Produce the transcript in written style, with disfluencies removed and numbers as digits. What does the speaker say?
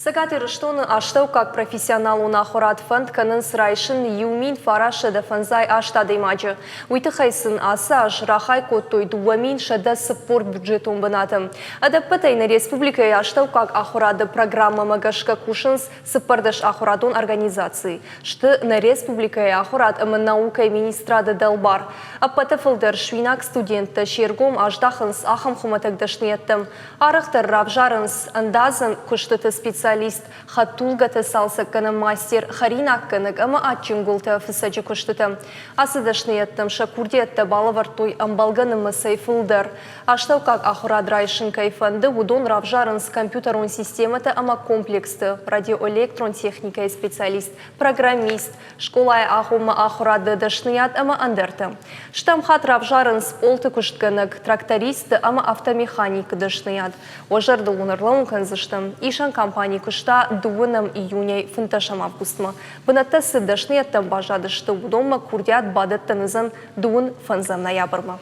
Сагатыр штоны аштау как профессионал унахорат фонд канынс райшын юмин фараша да фанзай ашта деймаджы. Уйты хайсын асы ажрахай коттой дуамин шада спорт бюджетом банатым. Адаппатайны республика аштау как ахурады программа магашка кушынс сыпардаш ахурадон организации. Шты на республика ахурад амын наука министрады далбар. Аппатафылдыр швинак студентті шергом аждахынс ахам хуматагдашнеттім. Арықтыр равжарынс андазын күштіті специалист хатулгаты салса каны мастер харинак кынык ама атчынгулты фысачы күштіті. Асыдашнеттім шакурдетті балавартой амбалганымы сайфылдыр. Аштау как ахурад райшын кайфанды удон равжарынс компьютерон систематы ама комплексты радиоэлектрон техника специалист, программист, школай ахума ахурады дашният ама андерты. Штамхат равжарынс олты күштканык трактористы ама автомеханик дашният. Ожарды унарлауын канзыштым. Ишан компания күшта 2 июня фынташам августма. Бынатты сыдашниятты бажадышты удома курдят бадыттынызын 2 фынзам ноябрма.